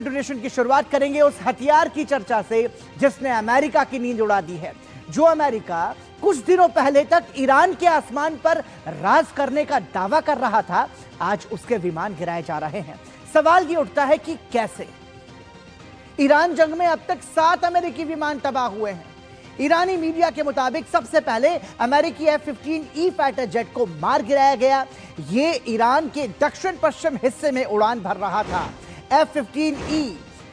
Donation की शुरुआत करेंगे उस हथियार की चर्चा से जिसने अमेरिका की नींद उड़ा दी है। जो अमेरिका कुछ दिनों पहले तक ईरान के आसमान पर राज करने का दावा कर रहा था, आज उसके विमान गिराए जा रहे हैं। सवाल ये उठता है कि कैसे। ईरान जंग में अब तक 7 अमेरिकी विमान तबाह हुए हैं। ईरानी मीडिया के मुताबिक सबसे पहले अमेरिकी F-15E फाइटर जेट को मार गिराया गया। यह ईरान के दक्षिण पश्चिम हिस्से में उड़ान भर रहा था। F-15E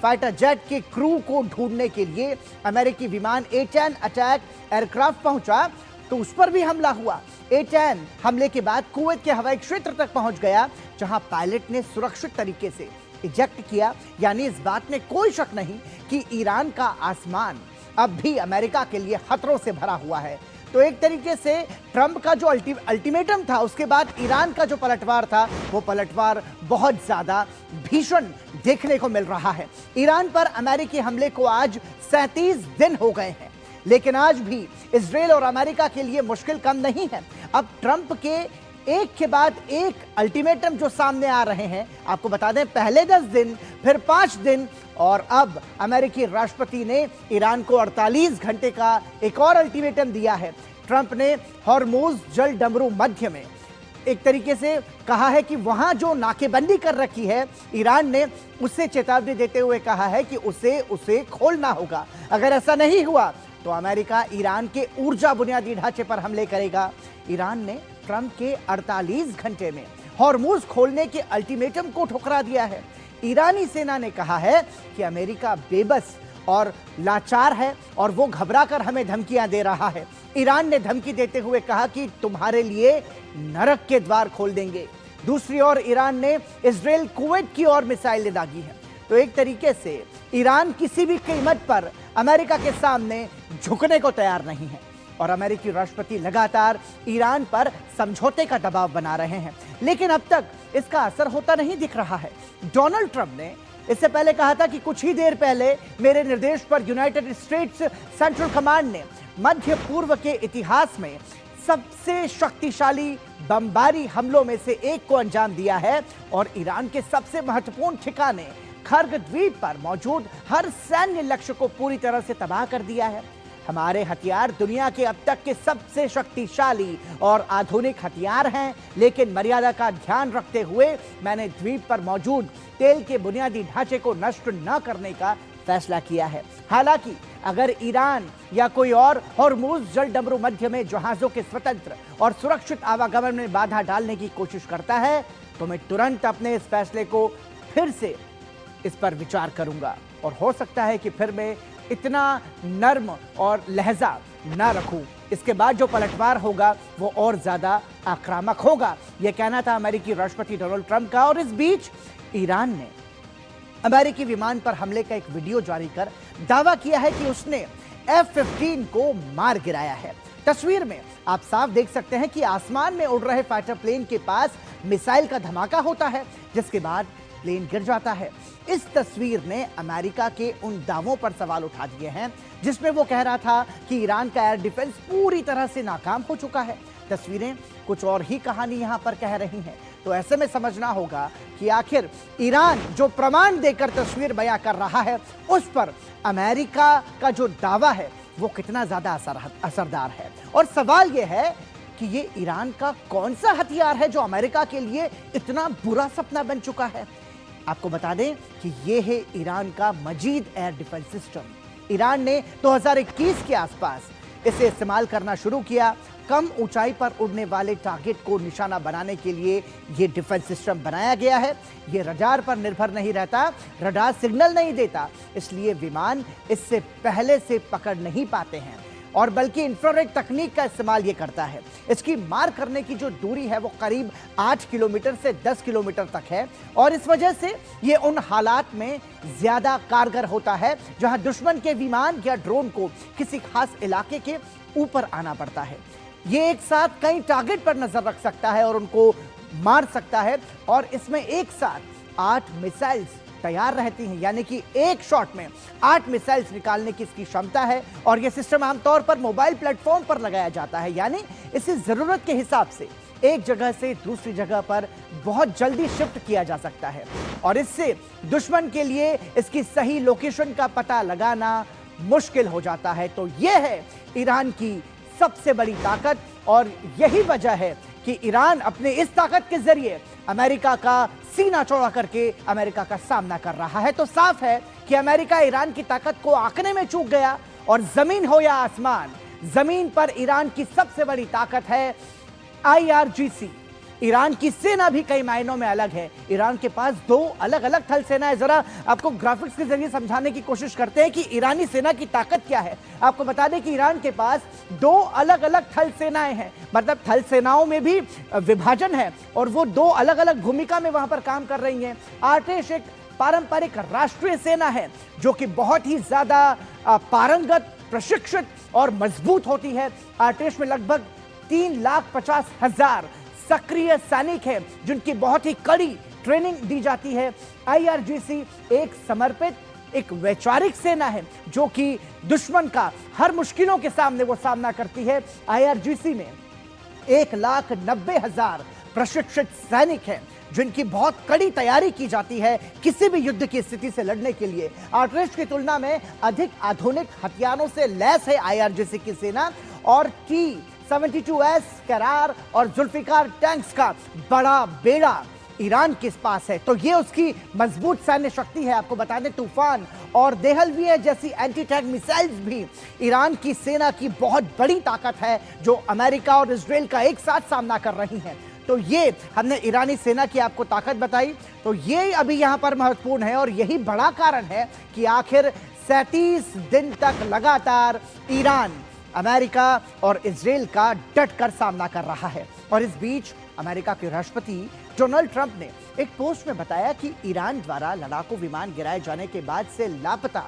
फाइटर जेट के क्रू को ढूंढने के लिए अमेरिकी विमान A-10 अटैक एयरक्राफ्ट पहुंचा तो उस पर भी हमला हुआ। A-10 हमले के बाद कुवैत के हवाई क्षेत्र तक पहुंच गया, जहां पायलट ने सुरक्षित तरीके से इजेक्ट किया। यानी इस बात में कोई शक नहीं कि ईरान का आसमान अब भी अमेरिका के लिए खतरों से भरा हुआ है। तो एक तरीके से ट्रंप का जो अल्टीमेटम था, उसके बाद ईरान का जो पलटवार था, वो पलटवार बहुत ज्यादा भीषण देखने को मिल रहा है। ईरान पर अमेरिकी हमले को आज 37 दिन हो गए हैं, लेकिन आज भी इजराइल और अमेरिका के लिए मुश्किल कम नहीं है। अब ट्रंप के एक के बाद एक अल्टीमेटम जो सामने आ रहे हैं, आपको बता दें, पहले 10 दिन, फिर 5 दिन, और अब अमेरिकी राष्ट्रपति ने ईरान को 48 घंटे का एक और अल्टीमेटम दिया है। ट्रंप ने हॉर्मुज जल डमरू मध्य में एक तरीके से कहा है कि वहां जो नाकेबंदी कर रखी है ईरान ने, उससे चेतावनी देते हुए कहा है कि उसे खोलना होगा। अगर ऐसा नहीं हुआ तो अमेरिका ईरान के ऊर्जा बुनियादी ढांचे पर हमले करेगा। ईरान ने ट्रंप के 48 घंटे में हॉर्मुज खोलने के अल्टीमेटम को ठुकरा दिया है। ईरानी सेना ने कहा है कि अमेरिका बेबस और लाचार है और वो घबराकर हमें धमकियां दे रहा है। ईरान ने धमकी देते हुए कहा कि तुम्हारे लिए नरक के द्वार खोल देंगे। दूसरी ओर ईरान ने इजराइल कुवैत की ओर मिसाइलें दागी हैं। तो एक तरीके से ईरान किसी भी कीमत पर अमेरिका के सामने झुकने को तैयार नहीं है और अमेरिकी राष्ट्रपति लगातार ईरान पर समझौते का दबाव बना रहे हैं, लेकिन अब तक इसका असर होता नहीं दिख रहा है। डोनाल्ड ट्रंप ने इससे पहले कहा था कि कुछ ही देर पहले मेरे निर्देश पर यूनाइटेड स्टेट्स सेंट्रल कमांड ने मध्य पूर्व के इतिहास में सबसे शक्तिशाली बमबारी हमलों में से एक को अंजाम दिया है और ईरान के सबसे महत्वपूर्ण ठिकाने खर्ग द्वीप पर मौजूद हर सैन्य लक्ष्य को पूरी तरह से तबाह कर दिया है। हमारे हथियार दुनिया के अब तक के सबसे शक्तिशाली और आधुनिक हथियार हैं, लेकिन मर्यादा का ध्यान रखते हुए मैंने द्वीप पर मौजूद तेल के बुनियादी ढांचे को नष्ट न करने का फैसला किया है। हालांकि अगर ईरान या कोई और हॉर्मुज जल डमरू मध्य में जहाजों के स्वतंत्र और सुरक्षित आवागमन में बाधा डालने की कोशिश करता है तो मैं तुरंत अपने इस फैसले को फिर से इस पर विचार करूंगा और हो सकता है कि फिर मैं इतना नर्म और लहजा ना रखूं। इसके बाद जो पलटवार होगा वो और ज्यादा आक्रामक होगा। यह कहना था अमेरिकी राष्ट्रपति डोनाल्ड ट्रंप का। और इस बीच ईरान ने अमेरिकी विमान पर हमले का एक वीडियो जारी कर दावा किया है कि उसने F-15 को मार गिराया है। तस्वीर में आप साफ देख सकते हैं कि आसमान में उड़ रहे फाइटर प्लेन के पास मिसाइल का धमाका होता है, जिसके बाद प्लेन गिर जाता है। इस तस्वीर ने अमेरिका के उन दावों पर सवाल उठा दिए हैं जिसमें वो कह रहा था कि ईरान का एयर डिफेंस पूरी तरह से नाकाम हो चुका है। तस्वीरें कुछ और ही कहानी यहां पर कह रही हैं। तो ऐसे में समझना होगा कि आखिर ईरान जो प्रमाण देकर तस्वीर बयां कर रहा है, उस पर अमेरिका का जो दावा है वो कितना ज्यादा असरदार है। और सवाल यह है कि ये ईरान का कौन सा हथियार है जो अमेरिका के लिए इतना बुरा सपना बन चुका है। आपको बता दें कि ये है ईरान का मजीद एयर डिफेंस सिस्टम। ईरान ने 2021 के आसपास इसे इस्तेमाल करना शुरू किया। कम ऊंचाई पर उड़ने वाले टारगेट को निशाना बनाने के लिए ये डिफेंस सिस्टम बनाया गया है। ये रडार पर निर्भर नहीं रहता, रडार सिग्नल नहीं देता, इसलिए विमान इससे पहले से पकड़ नहीं पाते हैं और बल्कि इंफ्रारेड तकनीक का इस्तेमाल ये करता है। इसकी मार करने की जो दूरी है वो करीब 8 किलोमीटर से 10 किलोमीटर तक है और इस वजह से ये उन हालात में ज्यादा कारगर होता है जहां दुश्मन के विमान या ड्रोन को किसी खास इलाके के ऊपर आना पड़ता है। ये एक साथ कई टारगेट पर नजर रख सकता है और उनको मार सकता है और इसमें एक साथ 8 मिसाइल्स तैयार रहती हैं, यानी कि एक शॉट में 8 मिसाइल्स निकालने की इसकी क्षमता है। और यह सिस्टम आमतौर पर मोबाइल प्लेटफॉर्म पर लगाया जाता है, यानी इसे जरूरत के हिसाब से एक जगह से दूसरी जगह पर बहुत जल्दी शिफ्ट किया जा सकता है और इससे दुश्मन के लिए इसकी सही लोकेशन का पता लगाना मुश्किल हो जाता है। तो यह है ईरान की सबसे बड़ी ताकत और यही वजह है कि ईरान अपने इस ताकत के जरिए अमेरिका का सीना चौड़ा करके अमेरिका का सामना कर रहा है। तो साफ है कि अमेरिका ईरान की ताकत को आंकने में चूक गया और जमीन हो या आसमान, जमीन पर ईरान की सबसे बड़ी ताकत है IRGC। ईरान की सेना भी कई मायनों में अलग है। ईरान के पास दो अलग अलग थल सेना है। जरा आपको ग्राफिक्स के जरिए समझाने की कोशिश करते हैं कि ईरानी सेना की ताकत क्या है। आपको बता दें कि ईरान के पास दो अलग अलग थल सेनाएं हैं, मतलब थल सेनाओं में भी विभाजन है और वो दो अलग अलग भूमिका में वहां पर काम कर रही हैं। आर्टेश एक पारंपरिक राष्ट्रीय सेना है जो कि बहुत ही ज्यादा पारंगत, प्रशिक्षित और मजबूत होती है। आर्टेश में लगभग 3,50,000 सक्रिय सैनिक हैं जिनकी बहुत ही कड़ी ट्रेनिंग दी जाती है। IRGC एक समर्पित, एक वैचारिक सेना है जो कि दुश्मन का हर मुश्किलों के सामने वो सामना करती है। IRGC में 1,90,000 प्रशिक्षित सैनिक हैं जिनकी बहुत कड़ी तैयारी की जाती है किसी भी युद्ध की स्थिति से लड़ने के लिए। आर्टेश की तुलना में अधिक आधुनिक हथियारों से लैस है IRGC की सेना और T-72S करार और जुल्फिकार टैंक्स का बड़ा बेड़ा ईरान के पास है। तो ये उसकी मजबूत सैन्य शक्ति है। आपको बता दें तूफान और देहलवी जैसी एंटी टैंक मिसाइल्स भी ईरान की सेना की बहुत बड़ी ताकत है जो अमेरिका और इजराइल का एक साथ सामना कर रही हैं। तो ये हमने ईरानी सेना की आपको ताकत बताई, तो ये अभी यहाँ पर महत्वपूर्ण है और यही बड़ा कारण है कि आखिर 37 दिन तक लगातार ईरान अमेरिका और इजराइल का डटकर सामना कर रहा है। और इस बीच अमेरिका के राष्ट्रपति डोनाल्ड ट्रंप ने एक पोस्ट में बताया कि ईरान द्वारा लड़ाकू विमान गिराए जाने के बाद से लापता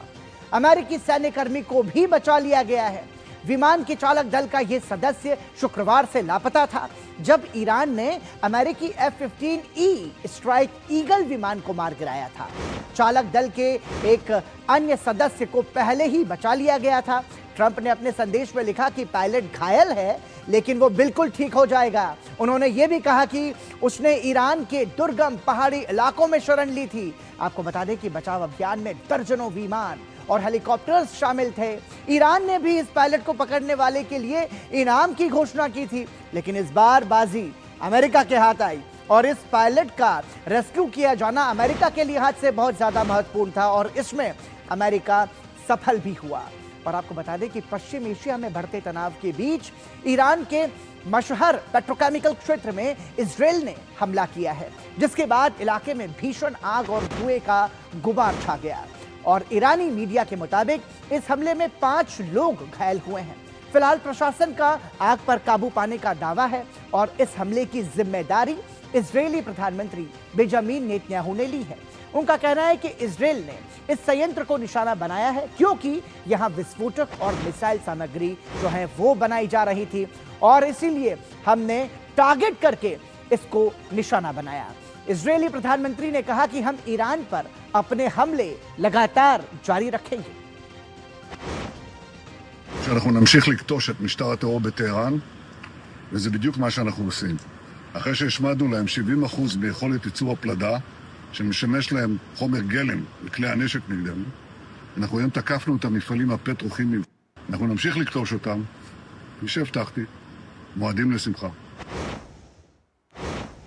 अमेरिकी सैन्यकर्मी को भी बचा लिया गया है। विमान के चालक दल का यह सदस्य शुक्रवार से लापता था जब ईरान ने अमेरिकी F-15E स्ट्राइक ईगल विमान को मार गिराया था। चालक दल के एक अन्य सदस्य को पहले ही बचा लिया गया था। ट्रंप ने अपने संदेश में लिखा कि पायलट घायल है लेकिन वो बिल्कुल ठीक हो जाएगा। उन्होंने ये भी कहा कि उसने ईरान के दुर्गम पहाड़ी इलाकों में शरण ली थी। आपको बता दें कि बचाव अभियान में दर्जनों विमान और हेलीकॉप्टर्स शामिल थे। ईरान ने भी इस पायलट को पकड़ने वाले के लिए इनाम की घोषणा की थी, लेकिन इस बार बाजी अमेरिका के हाथ आई और इस पायलट का रेस्क्यू किया जाना अमेरिका के लिहाज से बहुत ज्यादा महत्वपूर्ण था और इसमें अमेरिका सफल भी हुआ। और आपको बता दें कि पश्चिम एशिया में बढ़ते तनाव के बीच ईरान के मशहर पेट्रोकेमिकल क्षेत्र में इजराइल ने हमला किया है, जिसके बाद इलाके में भीषण आग और धुएं का गुबार छा गया। और ईरानी मीडिया के मुताबिक इस हमले में 5 लोग घायल हुए हैं। फिलहाल प्रशासन का आग पर काबू पाने का दावा है और इस हमले की जिम्मेदारी इजरायली प्रधानमंत्री बेंजामिन नेतन्याहू ने ली है। उनका कहना है कि इजराइल ने इस संयंत्र को निशाना बनाया है क्योंकि यहां विस्फोटक और मिसाइल सामग्री जो है वो बनाई जा रही थी और इसीलिए हमने टारगेट करके इसको निशाना बनाया। इजरायली प्रधानमंत्री ने कहा कि हम ईरान पर अपने हमले लगातार जारी रखेंगे। שאנחנו נמשיך לקטוש את משטר הטרור בטהרן, וזה בדיוק מה שאנחנו עושים. אחרי שהשמדנו להם 70% ביכולת ייצור הפלדה, שמשמש להם חומר גלם לכלי הנשק נגדנו, אנחנו היום תקפנו את המפעלים הפטרוכימיים. אנחנו נמשיך לקטוש אותם, כפי שהבטחתי, מועדים לשמחה.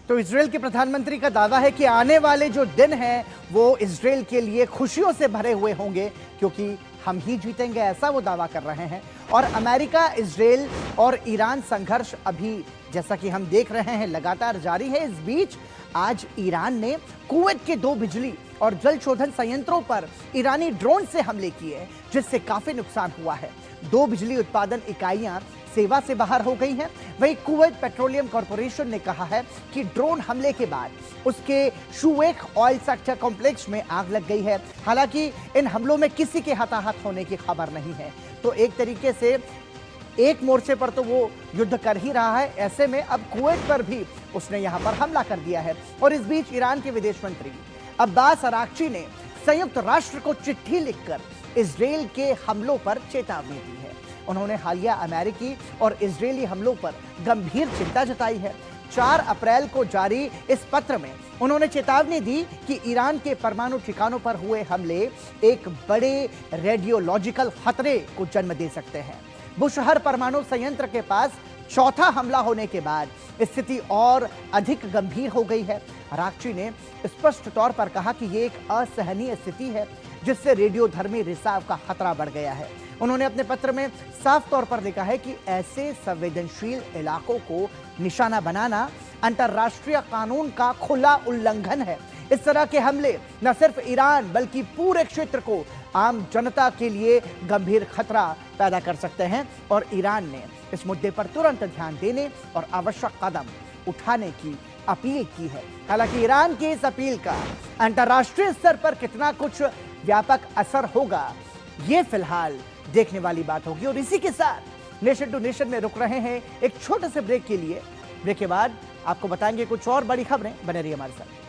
तो इजराइल के प्रधानमंत्री का दावा है कि आने वाले जो दिन हैं वो इजराइल के लिए खुशियों से भरे हुए होंगे क्योंकि हम ही जीतेंगे, ऐसा वो दावा कर रहे हैं। और अमेरिका, इजराइल और ईरान संघर्ष अभी जैसा कि हम देख रहे हैं लगातार जारी है। इस बीच आज ईरान ने कुवैत के 2 बिजली और जल शोधन संयंत्रों पर ईरानी ड्रोन से हमले किए जिससे काफी नुकसान हुआ है। 2 बिजली उत्पादन इकाइयां सेवा से बाहर हो गई हैं। वहीं कुवैत पेट्रोलियम कॉर्पोरेशन ने कहा है कि ड्रोन हमले के बाद उसके शुवेक ऑयल सेक्टर कॉम्प्लेक्स में आग लग गई है। हालांकि इन हमलों में किसी के हताहत होने की खबर नहीं है। तो एक तरीके से एक मोर्चे पर तो वो युद्ध कर ही रहा है, ऐसे में अब कुवैत पर भी उसने यहां पर हमला कर दिया है। और इस बीच ईरान के विदेश मंत्री अब्बास अराक्ची ने संयुक्त राष्ट्र को चिट्ठी लिखकर इजराइल के हमलों पर चेतावनी दी है। उन्होंने हालिया अमेरिकी और इजरायली हमलों पर गंभीर चिंता जताई है। 4 अप्रैल को जारी इस पत्र में उन्होंने चेतावनी दी कि ईरान के परमाणु ठिकानों पर हुए हमले एक बड़े रेडियोलॉजिकल खतरे को जन्म दे सकते हैं। बुशहर परमाणु संयंत्र के पास चौथा हमला होने के बाद स्थिति और अधिक गंभीर हो गई है। आरागची ने स्पष्ट तौर पर कहा कि यह एक असहनीय स्थिति है जिससे रेडियोधर्मी रिसाव का खतरा बढ़ गया है। उन्होंने अपने पत्र में साफ तौर पर लिखा है कि ऐसे संवेदनशील इलाकों को निशाना बनाना अंतर्राष्ट्रीय कानून का खुला उल्लंघन है। इस तरह के हमले न सिर्फ ईरान बल्कि पूरे क्षेत्र को आम जनता के लिए गंभीर खतरा पैदा कर सकते हैं और ईरान ने इस मुद्दे पर तुरंत ध्यान देने और आवश्यक कदम उठाने की अपील की है। हालांकि ईरान की इस अपील का अंतर्राष्ट्रीय स्तर पर कितना कुछ व्यापक असर होगा, ये फिलहाल देखने वाली बात होगी। और इसी के साथ नेशन टू नेशन में रुक रहे हैं एक छोटे से ब्रेक के लिए। ब्रेक के बाद आपको बताएंगे कुछ और बड़ी खबरें। बने रहिए हमारे साथ।